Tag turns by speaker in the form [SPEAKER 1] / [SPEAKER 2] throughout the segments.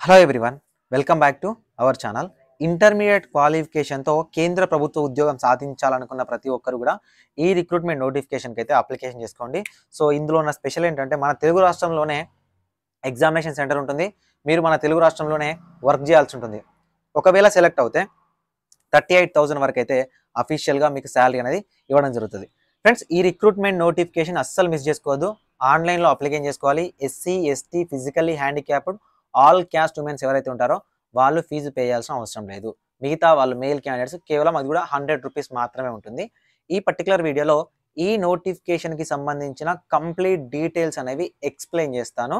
[SPEAKER 1] Hello everyone, welcome back to our channel. Intermediate క్వాలిఫికేషన్తో కేంద్ర ప్రభుత్వ ఉద్యోగం సాధించాలనుకున్న ప్రతి ఒక్కరు కూడా ఈ రిక్రూట్మెంట్ నోటిఫికేషన్కి అయితే అప్లికేషన్ చేసుకోండి. సో ఇందులో ఉన్న స్పెషల్ ఏంటంటే మన తెలుగు రాష్ట్రంలోనే ఎగ్జామినేషన్ సెంటర్ ఉంటుంది. మీరు మన తెలుగు రాష్ట్రంలోనే వర్క్ చేయాల్సి ఉంటుంది. ఒకవేళ సెలెక్ట్ అవుతే 38,000 వరకు అయితే అఫీషియల్గా మీకు శాలరీ అనేది ఇవ్వడం జరుగుతుంది. ఫ్రెండ్స్, ఈ రిక్రూట్మెంట్ నోటిఫికేషన్ అస్సలు మిస్ చేసుకోవద్దు. ఆన్లైన్లో అప్లికేషన్ చేసుకోవాలి. SC, ST, physically handicapped, all caste women's ఎవరైతే ఉంటారో వాళ్ళు ఫీజు పే చేయాల్సిన అవసరం లేదు. మిగతా వాళ్ళు మేల్ క్యాండిడేట్స్ కేవలం అది కూడా 100 రూపీస్ మాత్రమే ఉంటుంది. ఈ పర్టికులర్ వీడియోలో ఈ నోటిఫికేషన్కి సంబంధించిన కంప్లీట్ డీటెయిల్స్ అనేవి ఎక్స్ప్లెయిన్ చేస్తాను.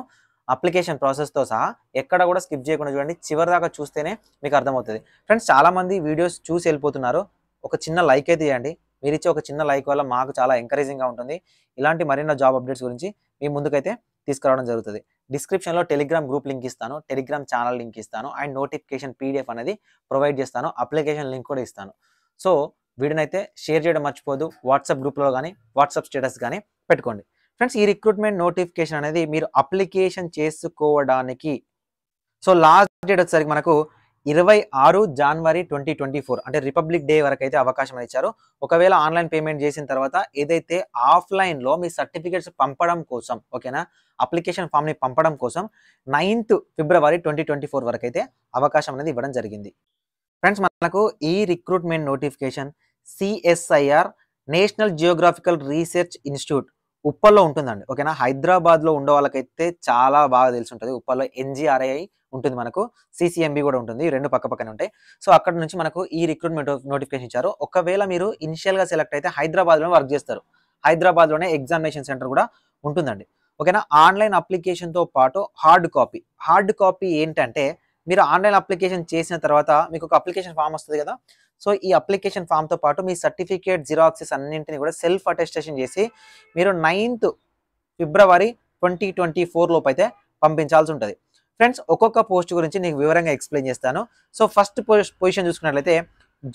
[SPEAKER 1] అప్లికేషన్ ప్రాసెస్తో సహా ఎక్కడ కూడా స్కిప్ చేయకుండా చూడండి. చివరి దాకా చూస్తేనే మీకు అర్థమవుతుంది. ఫ్రెండ్స్, చాలామంది వీడియోస్ చూసి వెళ్ళిపోతున్నారు. ఒక చిన్న లైక్ అయితే ఇవ్వండి. మీరు ఇచ్చే ఒక చిన్న లైక్ వల్ల మాకు చాలా ఎంకరేజింగ్గా ఉంటుంది. ఇలాంటి మరిన్నో జాబ్ అప్డేట్స్ గురించి మీ ముందుకైతే తీసుకురావడం జరుగుతుంది. డిస్క్రిప్షన్లో టెలిగ్రామ్ గ్రూప్ లింక్ ఇస్తాను, టెలిగ్రామ్ ఛానల్ లింక్ ఇస్తాను, అండ్ నోటిఫికేషన్ పీడిఎఫ్ అనేది ప్రొవైడ్ చేస్తాను. అప్లికేషన్ లింక్ కూడా ఇస్తాను. సో వీడినైతే షేర్ చేయడం మర్చిపోదు. వాట్సాప్ గ్రూప్లో కానీ వాట్సాప్ స్టేటస్ కానీ పెట్టుకోండి. ఫ్రెండ్స్, ఈ రిక్రూట్మెంట్ నోటిఫికేషన్ అనేది మీరు అప్లికేషన్ చేసుకోవడానికి లాస్ట్ డేట్ వచ్చేసరికి మనకు 26 జనవరి 2024 అంటే రిపబ్లిక్ డే వరకు అయితే అవకాశం ఇచ్చారు. ఒకవేళ ఆన్లైన్ పేమెంట్ చేసిన తర్వాత ఏదైతే ఆఫ్లైన్లో మీ సర్టిఫికేట్స్ పంపడం కోసం, ఓకేనా, అప్లికేషన్ ఫామ్ని పంపడం కోసం 9th ఫిబ్రవరి 2024 వరకు అయితే అవకాశం అనేది ఇవ్వడం జరిగింది. ఫ్రెండ్స్, మనకు ఈ recruitment notification CSIR national geographical research institute ఉప్పల్లో ఉంటుందండి. ఓకేనా, హైదరాబాద్లో ఉండే వాళ్ళకైతే చాలా బాగా తెలిసి ఉంటుంది. ఉప్పల్లో ఎన్జిఆర్ఐ ఉంటుంది, మనకు సిసిఎంబి కూడా ఉంటుంది. రెండు పక్క పక్కనే ఉంటాయి. సో అక్కడ నుంచి మనకు ఈ రిక్రూట్మెంట్ నోటిఫికేషన్ ఇచ్చారు. ఒకవేళ మీరు ఇనిషియల్గా సెలెక్ట్ అయితే హైదరాబాద్లో వర్క్ చేస్తారు. హైదరాబాద్లోనే ఎగ్జామినేషన్ సెంటర్ కూడా ఉంటుందండి. ఓకేనా, ఆన్లైన్ అప్లికేషన్తో పాటు హార్డ్ కాపీ ఏంటంటే మీరు ఆన్లైన్ అప్లికేషన్ చేసిన తర్వాత మీకు ఒక అప్లికేషన్ ఫామ్ వస్తుంది కదా. సో ఈ అప్లికేషన్ ఫామ్తో పాటు మీ సర్టిఫికేట్ జిరాక్సెస్ అన్నింటినీ కూడా సెల్ఫ్ అటెస్టేషన్ చేసి మీరు 9th ఫిబ్రవరి 2024 లోపు అయితే పంపించాల్సి ఉంటుంది. ఫ్రెండ్స్, ఒక్కొక్క పోస్ట్ గురించి నీకు వివరంగా ఎక్స్ప్లెయిన్ చేస్తాను. సో ఫస్ట్ పొజిషన్ చూసుకున్నట్లయితే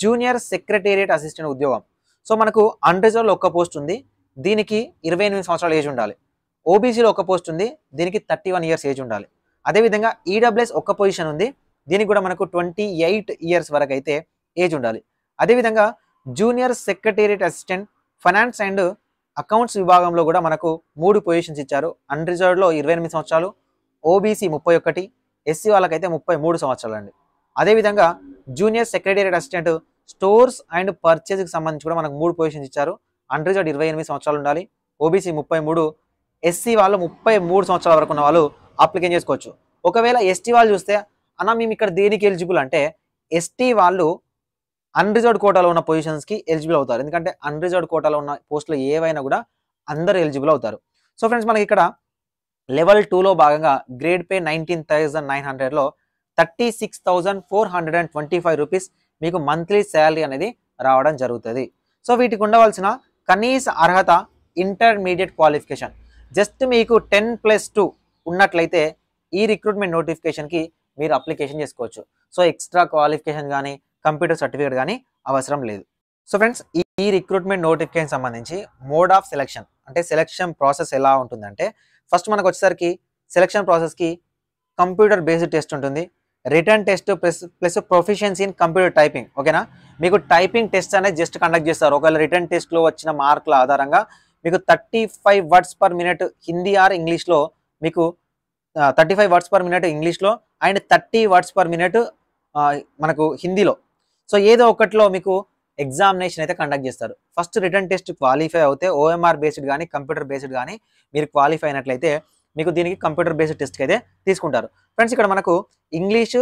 [SPEAKER 1] జూనియర్ సెక్రటేరియట్ అసిస్టెంట్ ఉద్యోగం. సో మనకు అన్రిజర్వ్లో ఒక్క పోస్ట్ ఉంది, దీనికి 28 సంవత్సరాల ఏజ్ ఉండాలి. ఓబీసీలో ఒక పోస్ట్ ఉంది, దీనికి 31 ఇయర్స్ ఏజ్ ఉండాలి. అదేవిధంగా ఈడబ్ల్యూఎస్ ఒక్క పొజిషన్ ఉంది, దీనికి కూడా మనకు 28 ఇయర్స్ వరకు అయితే ఏజ్ ఉండాలి. అదేవిధంగా junior secretariat assistant finance and accounts విభాగంలో కూడా మనకు 3 పొజిషన్స్ ఇచ్చారు. అన్రిజర్వ్డ్లో 28 సంవత్సరాలు, ఓబీసీ 31, ఎస్సీ వాళ్ళకైతే 33 సంవత్సరాలు అండి. అదేవిధంగా junior secretariat assistant stores and పర్చేస్కి సంబంధించి కూడా మనకు 3 పొజిషన్స్ ఇచ్చారు. అన్రిజర్వ్డ్ 28 సంవత్సరాలు ఉండాలి, ఓబీసీ 33, ఎస్సీ వాళ్ళు 33 సంవత్సరాల వరకు ఉన్న వాళ్ళు అప్లికేషన్ చేసుకోవచ్చు. ఒకవేళ ఎస్టీ వాళ్ళు చూస్తే అన్న మేము ఇక్కడ దేనికి ఎలిజిబుల్ అంటే ఎస్టీ వాళ్ళు అన్రిజర్వ్డ్ కోటాలో ఉన్న పొజిషన్స్కి ఎలిజిబుల్ అవుతారు. ఎందుకంటే అన్రిజర్వ్డ్ కోటాలో ఉన్న పోస్టులు ఏవైనా కూడా అందరూ ఎలిజిబుల్ అవుతారు. సో ఫ్రెండ్స్, మనకి ఇక్కడ లెవెల్ 2లో భాగంగా గ్రేడ్ పే 19,900లో 36,425 రూపీస్ మీకు మంత్లీ శాలరీ అనేది రావడం జరుగుతుంది. సో వీటికి ఉండవలసిన కనీస అర్హత ఇంటర్మీడియట్ క్వాలిఫికేషన్. జస్ట్ మీకు 10+2 ఉన్నట్లయితే ఈ రిక్రూట్మెంట్ నోటిఫికేషన్కి మీరు అప్లికేషన్ చేసుకోవచ్చు. సో ఎక్స్ట్రా క్వాలిఫికేషన్ కానీ కంప్యూటర్ సర్టిఫికేట్ కానీ అవసరం లేదు. సో ఫ్రెండ్స్, ఈ రిక్రూట్మెంట్ నోటిఫికేషన్ సంబంధించి మోడ్ ఆఫ్ సెలెక్షన్ అంటే సెలెక్షన్ ప్రాసెస్ ఎలా ఉంటుందంటే ఫస్ట్ మనకు వచ్చేసరికి సెలెక్షన్ ప్రాసెస్కి కంప్యూటర్ బేస్డ్ టెస్ట్ ఉంటుంది, written test plus proficiency in computer typing. ఓకేనా, మీకు టైపింగ్ టెస్ట్ అనేది జస్ట్ కండక్ట్ చేస్తారు. ఒకవేళ రిటర్న్ టెస్ట్లో వచ్చిన మార్కుల ఆధారంగా మీకు 35 words per minute Hindi or ఇంగ్లీష్లో మీకు 35 వర్డ్స్ పర్ మినిట్ ఇంగ్లీష్లో అండ్ 30 వర్డ్స్ పర్ మినిట్ మనకు హిందీలో. సో ఏదో ఒకటిలో మీకు ఎగ్జామినేషన్ అయితే కండక్ట్ చేస్తారు. ఫస్ట్ రిటర్న్ టెస్ట్ క్వాలిఫై అవుతే ఓఎంఆర్ బేస్డ్ కానీ కంప్యూటర్ బేస్డ్ కానీ మీరు క్వాలిఫై అయినట్లయితే మీకు దీనికి కంప్యూటర్ బేస్డ్ టెస్ట్కి అయితే తీసుకుంటారు. ఫ్రెండ్స్, ఇక్కడ మనకు ఇంగ్లీషు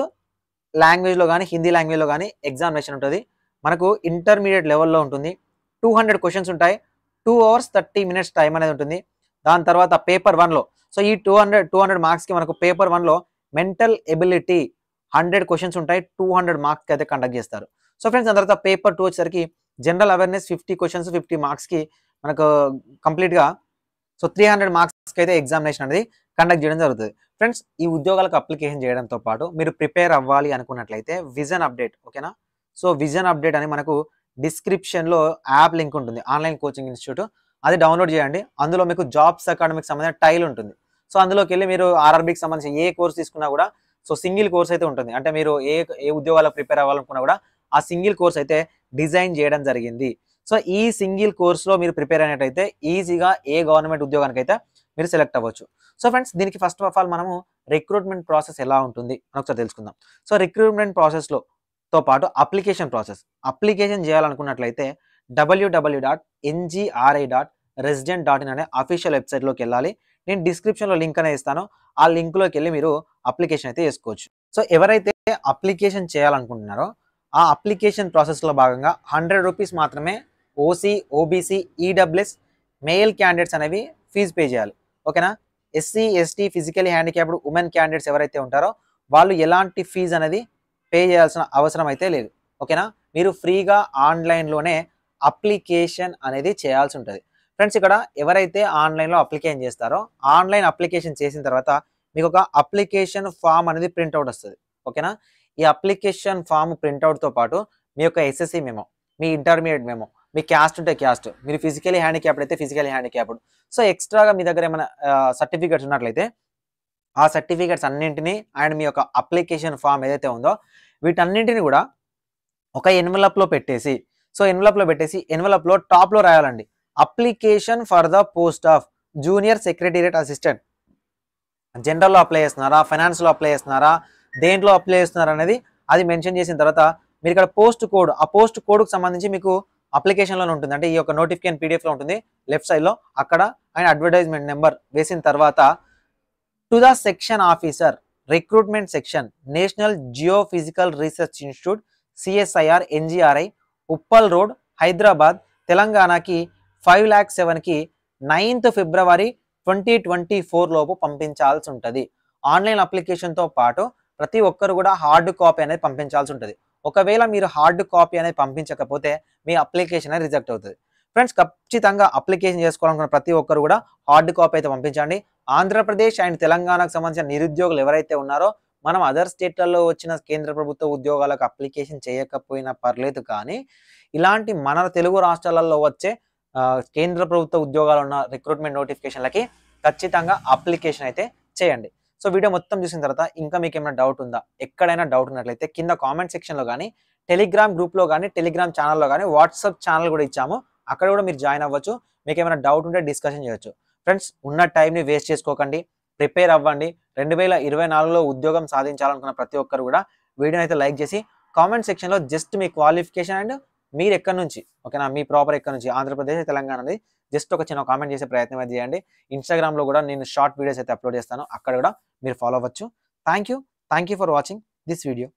[SPEAKER 1] లాంగ్వేజ్లో కానీ హిందీ లాంగ్వేజ్లో కానీ ఎగ్జామినేషన్ ఉంటుంది. మనకు ఇంటర్మీడియట్ లెవెల్లో ఉంటుంది. 200 క్వశ్చన్స్ ఉంటాయి. 2 hours 30 minutes టైం అనేది ఉంటుంది. దాని తర్వాత పేపర్ 1లో సో ఈ 200 మార్క్స్కి మనకు పేపర్ 1లో మెంటల్ ఎబిలిటీ 100 క్వశ్చన్స్ ఉంటాయి. 200 మార్క్స్కి అయితే కండక్ట్ చేస్తారు. సో ఫ్రెండ్స్, దాని తర్వాత పేపర్ 2 వచ్చేసరికి జనరల్ అవేర్నెస్ 50 క్వశ్చన్స్ 50 మార్క్స్కి మనకు కంప్లీట్గా 300 మార్క్స్కి అయితే ఎగ్జామినేషన్ అనేది కండక్ట్ చేయడం జరుగుతుంది. ఫ్రెండ్స్, ఈ ఉద్యోగాలకు అప్లికేషన్ చేయడంతో పాటు మీరు ప్రిపేర్ అవ్వాలి అనుకున్నట్లయితే విజన్ అప్డేట్, ఓకేనా. సో విజన్ అప్డేట్ అని మనకు డిస్క్రిప్షన్లో యాప్ లింక్ ఉంటుంది, ఆన్లైన్ కోచింగ్ ఇన్స్టిట్యూట్, అది డౌన్లోడ్ చేయండి. అందులో మీకు జాబ్స్ అకాడమీకి సంబంధించిన టైల్ ఉంటుంది. సో అందులోకి వెళ్ళి మీరు ఆర్ఆర్బీకి సంబంధించి ఏ కోర్స్ తీసుకున్నా కూడా సో సింగిల్ కోర్స్ అయితే ఉంటుంది. అంటే మీరు ఏ ఉద్యోగాలకు ప్రిపేర్ అవ్వాలనుకున్నా కూడా ఆ సింగిల్ కోర్స్ అయితే డిజైన్ చేయడం జరిగింది. సో ఈ సింగిల్ కోర్స్‌లో మీరు ప్రిపేర్ అయినట్టయితే ఈజీగా ఏ గవర్నమెంట్ ఉద్యోగానికైతే మీరు సెలెక్ట్ అవ్వచ్చు. సో ఫ్రెండ్స్ దీనికి ఫస్ట్ ఆఫ్ ఆల్ మనము రిక్రూట్మెంట్ ప్రాసెస్ ఎలా ఉంటుంది అని ఒకసారి తెలుసుకుందాం. సో రిక్రూట్మెంట్ ప్రాసెస్‌తో పాటు అప్లికేషన్ ప్రాసెస్. అప్లికేషన్ చేయాలనుకున్నట్లయితే www.ngri.resident.in అనే అఫీషియల్ వెబ్‌సైట్‌లోకెళ్ళాలి. నేను డిస్క్రిప్షన్‌లో లింక్ అనేది ఇస్తాను. ఆ లింక్‌లోకెళ్ళి మీరు అప్లికేషన్ అయితే చేసుకోవచ్చు. సో ఎవరైతే అప్లికేషన్ చేయాలనుకుంటున్నారో ఆ అప్లికేషన్ ప్రాసెస్‌లో భాగంగా ₹100 మాత్రమే OC, OBC, EWS male candidates అనేవి ఫీజు పే చేయాలి. ఓకేనా? SC, ST, physically handicapped women candidates ఎవరైతే ఉంటారో వాళ్ళు ఎలాంటి ఫీజు అనేది పే చేయాల్సిన అవసరం అయితే లేదు. ఓకేనా? మీరు ఫ్రీగా ఆన్‌లైన్‌లోనే అప్లికేషన్ అనేది చేయాల్సి ఉంటది. ఫ్రెండ్స్ ఇక్కడ ఎవరైతే ఆన్‌లైన్‌లో అప్లికేషన్ చేస్తారో ఆన్‌లైన్ అప్లికేషన్ చేసిన తర్వాత మీకు ఒక అప్లికేషన్ ఫామ్ అనేది ప్రింట్ ఔట్ వస్తది. ఓకేనా? ఈ అప్లికేషన్ ఫామ్ ప్రింట్ ఔట్‌తో పాటు మీ యొక్క ఎస్ఎస్‌సి మెమో, మీ ఇంటర్మీడియేట్ మెమో, మీ క్యాస్ట్ ఉంటే క్యాస్ట్, మీరు ఫిజికల్లీ హ్యాండిక్యాప్డ్ అయితే ఫిజికల్లీ హ్యాండిక్యాప్డ్. సో ఎక్స్‌ట్రాగా మీ దగ్గర ఏమైనా సర్టిఫికేట్స్ ఉన్నట్లయితే ఆ సర్టిఫికేట్స్ అన్నింటిని అండ్ మీ యొక్క అప్లికేషన్ ఫామ్ ఏదైతే ఉందో వీటన్నింటిని కూడా ఒక ఎన్వలప్‌లో పెట్టేసి, ఎన్వలప్‌లో టాప్‌లో రాయాలండి. Application for the post of junior secretariat assistant. జనరల్‌లో అప్లై చేస్తున్నారా? ఫైనాన్స్‌లో అప్లై చేస్తున్నారా? దేంట్లో అప్లై చేస్తున్నారు అనేది అది మెన్షన్ చేసిన తర్వాత మీరు ఇక్కడ పోస్ట్ కోడ్, ఆ పోస్ట్ కోడ్‌కి సంబంధించి మీకు అప్లికేషన్‌లోనే ఉంటుంది. అంటే ఈ యొక్క నోటిఫికేషన్ పీడీఎఫ్‌లో ఉంటుంది లెఫ్ట్ సైడ్‌లో. అక్కడ అండ్ అడ్వర్టైజ్‌మెంట్ నంబర్ వేసిన తర్వాత to the section officer recruitment section national geophysical research institute CSIR NGRI Uppal road Hyderabad తెలంగాణకి 5,07,000కి 9th ఫిబ్రవరి 2024 లోపు పంపించాల్సి ఉంటుంది. ఆన్లైన్ అప్లికేషన్‌తో పాటు ప్రతి ఒక్కరు కూడా హార్డ్ కాపీ అనేది పంపించాల్సి ఉంటుంది. ఒకవేళ మీరు హార్డ్ కాపీ అనేది పంపించకపోతే మీ అప్లికేషన్ అనేది రిజెక్ట్ అవుతది. ఫ్రెండ్స్ ఖచ్చితంగా అప్లికేషన్ చేసుకోవాలనుకున్న ప్రతి ఒక్కరు కూడా హార్డ్ కాపీ అయితే పంపించండి. ఆంధ్రప్రదేశ్ అండ్ తెలంగాణకు సంబంధించిన నిరుద్యోగులు ఎవరైతే ఉన్నారో మనం అదర్ స్టేట్‌లలో వచ్చిన కేంద్ర ప్రభుత్వ ఉద్యోగాలకు అప్లికేషన్ చేయకపోయినా పర్లేదు కానీ, ఇలాంటి మన తెలుగు రాష్ట్రాలలో వచ్చే కేంద్ర ప్రభుత్వ ఉద్యోగాలు ఉన్న రిక్రూట్మెంట్ నోటిఫికేషన్‌లకి ఖచ్చితంగా అప్లికేషన్ అయితే చేయండి. సో వీడియో మొత్తం చూసిన తర్వాత ఇంకా మీకేమైనా డౌట్ ఉందా? ఎక్కడైనా డౌట్ ఉన్నట్లయితే కింద కామెంట్ సెక్షన్‌లో గాని, టెలిగ్రామ్ గ్రూప్‌లో గాని, టెలిగ్రామ్ ఛానెల్‌లో గాని, వాట్సాప్ ఛానెల్ కూడా ఇచ్చాము. అక్కడ కూడా మీరు జాయిన్ అవ్వచ్చు. మీకేమైనా డౌట్ ఉంటే డిస్కషన్ చేయొచ్చు. ఫ్రెండ్స్ ఉన్న టైంని వేస్ట్ చేసుకోకండి. ప్రిపేర్ అవ్వండి. 2024లో ఉద్యోగం సాధించాలనుకున్న ప్రతి ఒక్కరు కూడా వీడియోని అయితే లైక్ చేసి కామెంట్ సెక్షన్‌లో జస్ట్ మీ క్వాలిఫికేషన్ అండ్ మీరెక్కడి నుంచి, ఓకేనా? మీ ప్రాపర్ ఎక్కడి నుంచి ఆంధ్రప్రదేశ్, తెలంగాణ అనేది జస్ట్ ఒక చిన్న కామెంట్ చేసే ప్రయత్నం అయితే చేయండి. ఇన్‌స్టాగ్రామ్‌లో కూడా నేను షార్ట్ వీడియోస్ అయితే అప్‌లోడ్ చేస్తాను. అక్కడ కూడా మీరు ఫాలో అవ్వచ్చు. Thank you for watching this video.